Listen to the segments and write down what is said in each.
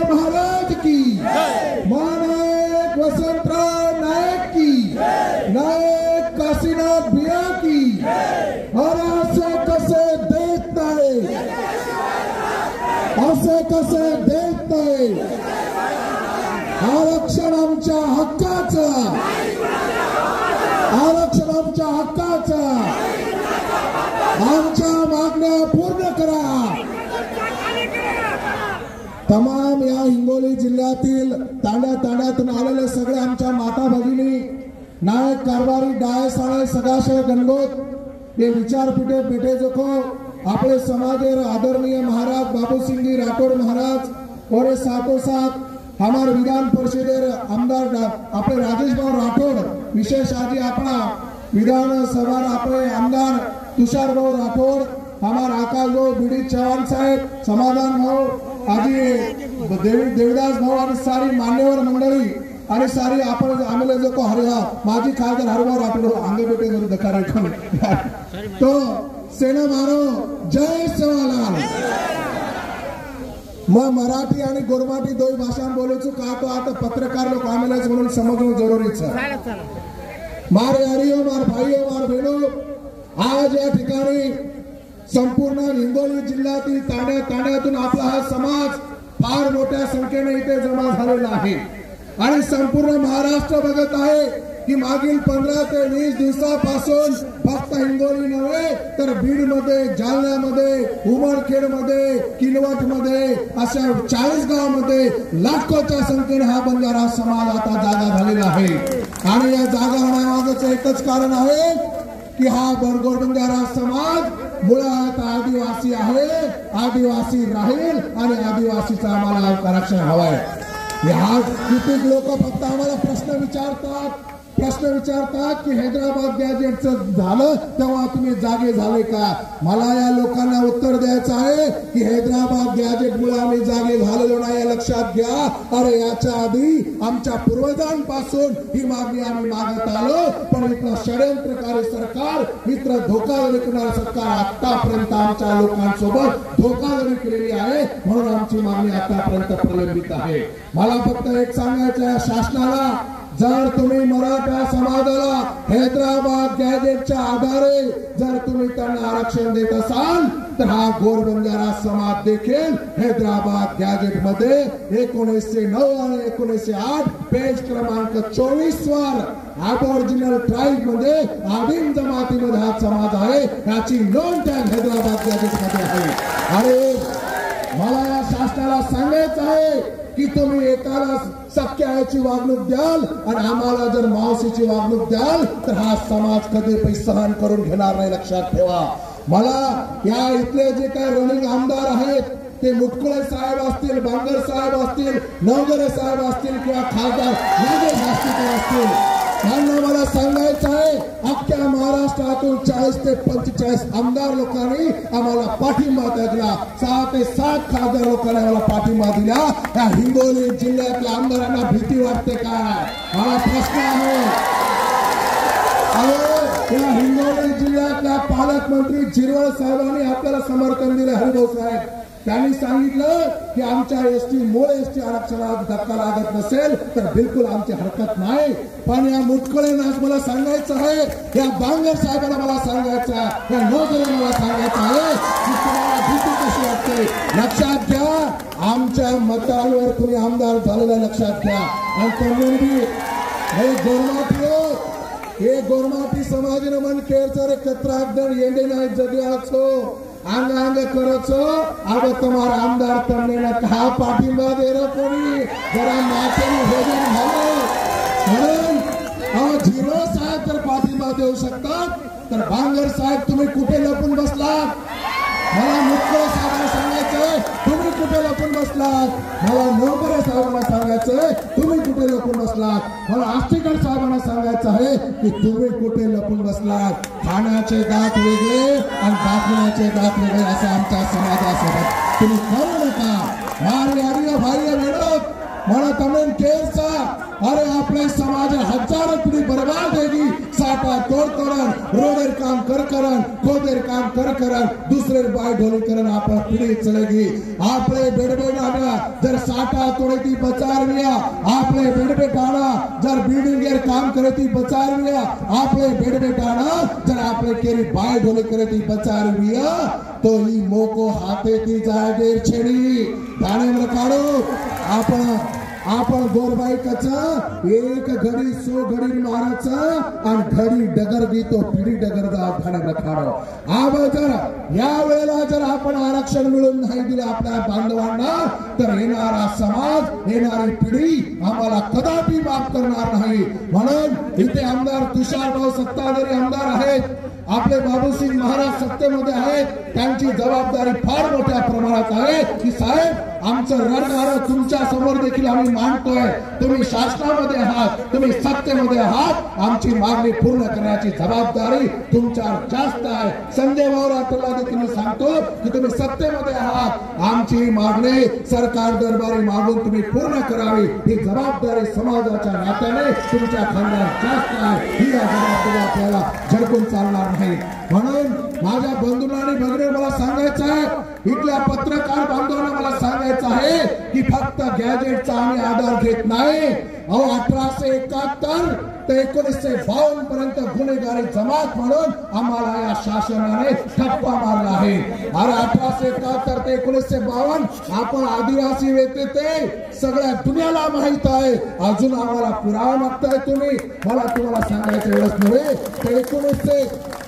महाराज की, मानायक वसंतराव नायक की, नायक काशीनाथ भिया की। अरे असे कसे देत नाही, असे कसे देत नाही। आरक्षण आमच्या हक्काचं, आरक्षण आमच्या हक्काचं, आमच्या मागण्या पूर्ण करा। तमाम या हिंगोली जिल्ह्यातील तांड्या तांड्यातून आलेले सगळे आमच्या माता भगिनी, नायक कारभारी डाय साळे सदाशय गणगोत ये विचारपीठे पेटे जोखो अपने समाजेर आदरणीय महाराज बाबू सिंह राठौड़ महाराज और साथों साथ हमारे विधान परिषदेर आमदार अपने राजेश भाऊ राठौड़, विशेष आज अपना विधान सभा अपने आमदार तुषार भाऊ राठौड़, हमारे आकाश भाऊ बीडी चव्हाण साहेब, समाधान भाऊ आजी देवदास भाऊ और सारी मान्यवर मंडळी आणि सारी आपण आम्हाला जो को हरिहा माजी खासदार हरभाऊ राठौड़ अंगे बेटे जरूर दखा रखो। तो सेना मारो, जय सेवालाल। मैं मराठी आणि गोरमाटी दोन भाषा बोलूचो का तो आता पत्रकार लोक आम्हालाच म्हणून समजणं जरुरीच आहे। मारे हरिओ, मार भाईओ, मार बहिणो, आज या ठिकाणी संपूर्ण हिंगोली जिल्ह्यातील तांड्या तांड्यातून आपला हा समाज फार मोठ्या संख्येने इथे जमा झालेला आहे आणि संपूर्ण महाराष्ट्र बघत आहे की मागील 15 ते 20 दिवसापासून फक्त हिंगोली नव्हे तर बीड मध्ये, जालन्यामध्ये, उमरखेडमध्ये, किनवटमध्ये अशा 40 गावांमध्ये लाखोच्या संख्येने हा बंजारा समाज आता जागा झालेला आहे। आणि या जागा होण्यामागचं एकच कारण आहे की हा बंजारा समाज मुळात आदिवासी आहे, आदिवासी राहील आणि आदिवासीचा आम्हाला आरक्षण हवंय। या किती लोक फक्त आम्हाला प्रश्न विचारतात की हैदराबाद गॅजेटचं झालं तेव्हा तुम्ही जागे झाले का। मला या लोकांना उत्तर द्यायचं आहे की हैदराबाद गॅजेटमुळे आम्ही जागे झालेलो नाही, लक्षात घ्या। अरे याच्या आधी आमच्या पूर्वजांपासून ही मागणी आम्ही मागत आलो, पण इथलं षड्यंत्रकारी सरकार, मित्र धोकाधडी करणारं सरकार आतापर्यंत आमच्या लोकांसोबत धोकाधडी केलेली आहे, म्हणून आमची मागणी आतापर्यंत प्रलंबित आहे। मला फक्त एक सांगायचं आहे शासनाला, जर तुम्ही मराठा समाजाला हैदराबाद गॅजेटच्या आधारे जर तुम्ही त्यांना आरक्षण देत असाल तर हा गोरबंजारा समाज देखील हैदराबाद गॅजेट मध्ये 1909 आणि 1908 पेज क्रमांक 24 वर अबॉरिजिनल ट्राइब मध्ये आदिम जमातीमध्ये हा समाज आहे याची नोंद त्या हैदराबाद गॅजेट मध्ये आहे। अरे मला या शासनाला सांगायचं आहे की तुम्ही एकाला सख्या आईची वागणूक द्याल आणि आम्हाला जर मावशीची वागणूक द्याल तर हा समाज कधी सहन करून घेणार नाही, लक्षात ठेवा। मला या इथले जे काही रनिंग आमदार आहेत ते मुटकुळे साहेब असतील, बांगर साहेब असतील, नवगरे साहेब असतील किंवा खासदार नागेश भास्कर असतील, त्यांना मला सांगायचं आहे अख्ख्या महाराष्ट्रातून 40 ते 45 आमदार लोकांनी आम्हाला पाठिंबा दिला, 6 ते 7 खासदार लोकांनी आम्हाला पाठिंबा दिला। या हिंगोली जिल्ह्यातल्या आमदारांना भीती वाटते का? हा प्रश्न आहे। या हिंगोली जिल्ह्यातल्या पालकमंत्री झिरवळ साहेबांनी आपल्याला समर्थन दिले, हरिभाऊ साहेब त्यांनी सांगितलं की आमच्या एसटी मूळ एसटी आरक्षणाला धक्का लागत नसेल तर बिलकुल आमची हरकत नाही। पण या मुटकुळेंना मला सांगायचं आहे, या बांगर साहेबांना मला सांगायचं आहे, या नवगरेंना मला सांगायचं आहे की तुम्हाला भीती कशी वाटते, लक्षात घ्या। आमच्या मतदारांवर तुम्ही आमदार झालेला लक्षात घ्या। आणि तुम्ही हे गोरमाटी समाजने मन केरचरे कत्रागदर येंडे नाही जगलाचो आंग आंग करचो अब तुम्हारा आमदार तमने ना कहा पाठिंबा दे रहा कोणी जरा नाचणी भोजन म्हणून झिरो साहेब जर पाठिंबा देऊ शकतात तर बांगर साहेब तुम्ही कुठे लपून बसलात? मला मुटकुळे साहेबांना सांगायचंय तुम्ही कुठे लपून बसलात? मला नवगरे साहेबांना सांगायचंय तुम्ही कुठे लपून बसलात? मला आष्टीकर साहेबांना सांगायचं आहे की तुम्ही कुठे लपून बसलात? खाण्याचे दात वेगळे आणि दाखवण्याचे दात वेगळे असं आमच्या समाजासोबत तुम्ही करू नका। मारी भाई वेळत मला तमिळ केरचा अरे अपने समाज हजारों पीढ़ी बर्बाद होगी, साटा तोड़ करन, रोडर काम कर करन, खोदेर काम कर करन, दूसरे बाय ढोली करन आप पीढ़ी चलेगी। आपने बेड़ बेड़ जर साटा तोड़ती बचार लिया आपले बेडबेटाना जर बिल्डिंगेर काम करती बचार लिया आपले बेडबेटाना जर आपले केरी बाय ढोले करती बचार लिया तो ही मोको हाते ती जागेर छेडी दाणे काढो आपण गोरबाईकाचा एक घडी सो घडी मारायचा आणि घडी डगर गीतो पिढी डगर धाणे रखाडो आब जर या वेळेला जर आपण आरक्षण मिळून नाही दिले आपल्या बांधवांना तर येणारा समाज येणारी पिढी आम्हाला कदापि माफ करणार नाही म्हणून इथे आमदार तुषारराव सत्ताधारी आमदार आहेत आपले बाबूसिंग महाराज सत्तेमध्ये आहेत त्यांची जबाबदारी फार मोठ्या प्रमाणात आहे की साहेब आमचं रणगाडं तुमच्या समोर देखील आम्ही मांडतोय तुम्ही शासनामध्ये आहात तुम्ही सत्तेमध्ये आहात आमची मागणी पूर्ण करण्याची जबाबदारी तुमच्यावर जास्त आहे संजय भाऊ राठोडला देखील मी सांगतो की तुम्ही सत्तेमध्ये आहात आमची मागणी सरकार दरबारी मागून तुम्ही पूर्ण करावी ही जबाबदारी समाजाच्या नात्याने तुमच्या खांद्यावर जास्त आहे ही जबाबदारी आपल्याला झडकून चालणार नाही म्हणून माझ्या बंधूंना आणि भगिनींना मला सांगायचं आहे इथल्या पत्रकार बांधवांना मला सांगायचं आहे की फक्त गॅजेटचा आम्ही आधार घेत नाही 1871 ते 1952 पर्यंत गुन्हेगारी जमात म्हणून आम्हाला या शासनाने ठप्पा मारला आहे अरे 1871 ते 1952 आपण आदिवासी होते ते सगळ्या दुनियाला माहित आहे अजून आम्हाला पुरावा मागताय तुम्ही मला तुम्हाला सांगायचं एवढंच नव्हे तर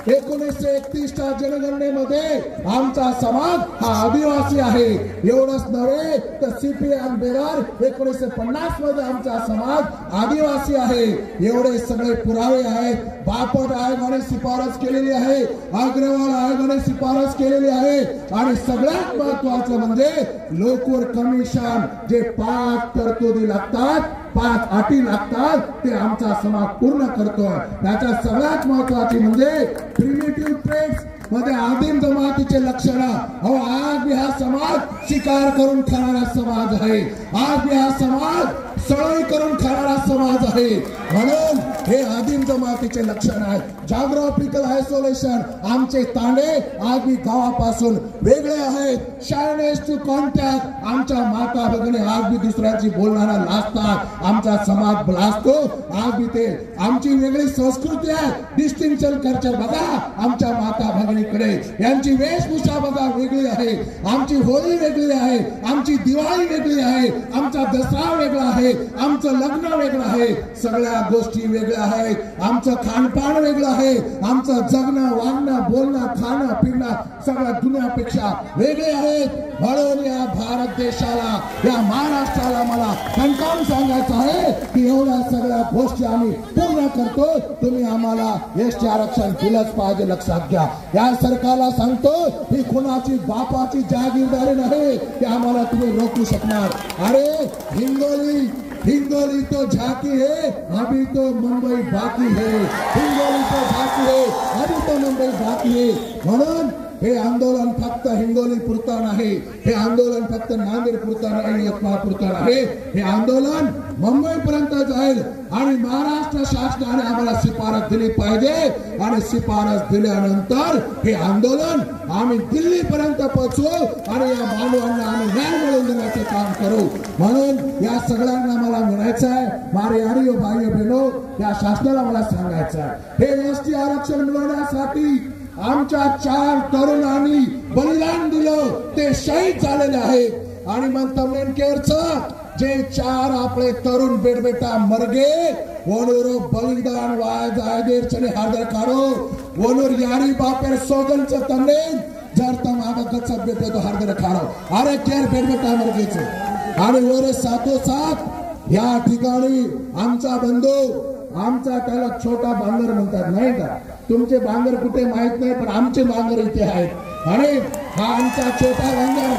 1931च्या जनगणनेमध्ये आमचा समाज हा आदिवासी आहे एवढंच नव्हे तर सीपीएम बेरार 1950 मध्ये आमचा समाज आदिवासी आहे एवढे सगळे पुरावे आहेत बापट आयोगाने शिफारस केलेली आहे अग्रवाल आयोगाने शिफारस केलेली आहे आणि सगळ्यात महत्त्वाचं म्हणजे लोकवर कमिशन जे 5 तरतुदी लागतात 5 अटी लागतात ते आमचा समाज पूर्ण करतोय त्याच्या सगळ्यात महत्त्वाची म्हणजे प्रिमिटिव्ह ट्रेड्स मध्ये आदिम जमातीचे लक्षण आज भी हा समाज शिकार करून खाणारा समाज आहे आज भी हा समाज सळई करून खाणारा समाज आहे म्हणून हे आदिम जमातीचे लक्षण आहे जॉग्राफिकल आयसोलेशन आमचे तांडे आज भी गावापासून वेगळे आहेत शायनेस टू कॉन्टॅक्ट आमच्या माता भगिनी आज भी दुसऱ्याची बोलणारा लाजतात आमचा समाज लाजतो आज भी ते आमची वेगळी संस्कृती आहे डिस्टिंक्शन कल्चर बघा आमच्या माता भगिनीकडे यांची वेशभूषा बघा वेगळी आहे आमची होळी वेगळी आहे आमची दिवाळी वेगळी आहे आमचा दसरा वेगळा आहे आमचं लग्न वेगळं आहे सगळ्या गोष्टी वेगळ्या आहेत आमचं खानपान वेगळं आहे आमचं जगणं वागणं बोलणं खाणं पिणं सगळ्या दुनियापेक्षा वेगळे आहेत म्हणून या भारत देशाला या महाराष्ट्राला मला कणकावून सांगायचं आहे की एवढ्या सगळ्या गोष्टी आम्ही पूर्ण करतो तुम्ही आम्हाला एसटी आरक्षण दिलंच पाहिजे लक्षात घ्या या सरकारला सांगतो ही कुणाची बापाची जागीरदारी नाही की आम्हाला तुम्ही रोखू शकणार अरे हिंगोली तो झांकी है अभी तो मुंबई बाकी है हिंगोली तो झांकी है अभी तो मुंबई बाकी है म्हणून हे आंदोलन फक्त हिंगोली पुरता नाही हे आंदोलन फक्त नांदेड पुरता नाही यवतमाळ पुरता नाही हे आंदोलन मुंबई पर्यंत जाईल आणि महाराष्ट्र शासनाने आम्हाला शिफारस दिली पाहिजे आणि शिफारस दिल्यानंतर हे आंदोलन आम्ही दिल्ली पर्यंत पोहोचू आणि या बांधवांना आम्ही न्याय मिळवून देण्याचे काम करू म्हणून या सगळ्यांना मला म्हणायचं आहे मारे यारियो भाई बहिणो या शासनाला मला सांगायचं आहे हे एसटी आरक्षण मिळवण्यासाठी आमच्या 4 तरुणांनी बलिदान दिलं ते शहीद झालेले आहेत आणि मग तमनेन केरचं जे 4 आपले तरुण बेटा मरगे वनूर बलिदान वाय जायदेर चने हार्दर कारो वनूर यारी बापेर सोगन च तमनेन जर तम आगत सब बेटे तो हार्दर कारो अरे केर बेटा मरगेचे आणि वर साथोसाथ या ठिकाणी आमचा बंधू आमचा त्याला छोटा बांगर म्हणतात नाही का तुमचे बांगर कुठे माहित नाही पण आमचे बांगर इथे आहेत आणि हा आमचा छोटा बांगर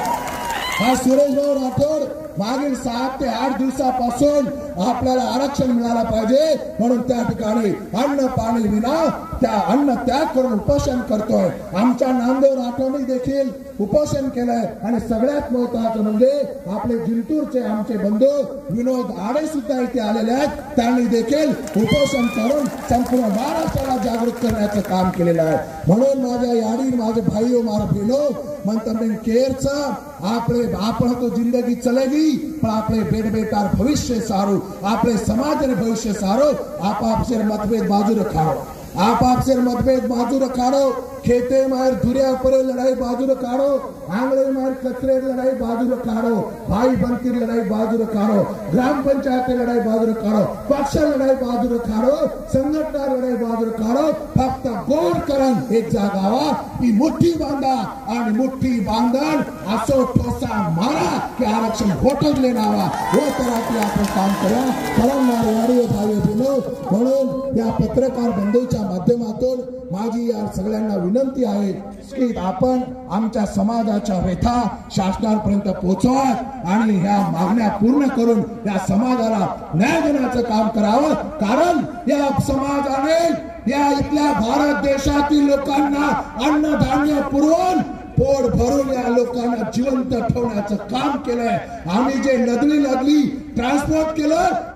हा सुरेशभाऊ राठोड मागील 7 ते 8 दिवसापासून आपल्याला आरक्षण मिळाला पाहिजे म्हणून त्या ठिकाणी अन्न पाणी विना त्या अन्न त्याग करून उपोषण करतोय आमच्या नामदेव राठोडनी देखील उपोषण केलंय आणि सगळ्यात महत्त्वाचं म्हणजे आपले जिंतूरचे आमचे बंधू विनोद आडे सुद्धा इथे आलेले आहेत त्यांनी देखील उपोषण करून संपूर्ण महाराष्ट्राला जागृत करण्याचं काम केलेलं आहे म्हणून माझ्या याडी माझे भाई माझे बहिणो म्हणतात केरचं આપણે તો જિંદગી ચલેગી પણ આપણે બેડ બેટાર ભવિષ્ય સારું, આપણે સમાજને ભવિષ્ય સારો. આપાપસેર મતભેદ બાજુ રખાડો, આપાપસેર મતભેદ બાજુ રખાડો. खेते मार धुरिया पर लड़ाई बाजू रखाड़ो, आंगले मार कचरे लड़ाई बाजू रखाड़ो, भाई बंती लड़ाई बाजू रखाड़ो, ग्राम पंचायत लड़ाई बाजू रखाड़ो, पक्ष लड़ाई बाजू रखाड़ो, संघटना लड़ाई बाजू रखाड़ो. फक्त गोड करण एक जागावा ही मुठ्ठी बांधा आणि मुठ्ठी बांधण असो ठोसा मारा की आरक्षण फोटोच लेणावा. हो तराती आपण काम करा. कळवणारे वाडीव भाई बहिणो, म्हणून या पत्रकार बंधूच्या माध्यमातून माझी या सगळ्यांना विनंती आहे की आपण आमच्या समाजाच्या व्यथा शासनापर्यंत पोहोचवा आणि ह्या मागण्या पूर्ण करून या समाजाला न्याय देण्याचं काम करावं. कारण या समाजाने या इथल्या भारत देशातील लोकांना अन्नधान्य पुरवून पोट भरून या लोकांना जिवंत ठेवण्याचं काम केलंय. आम्ही जे नदली ट्रान्सपोर्ट केलं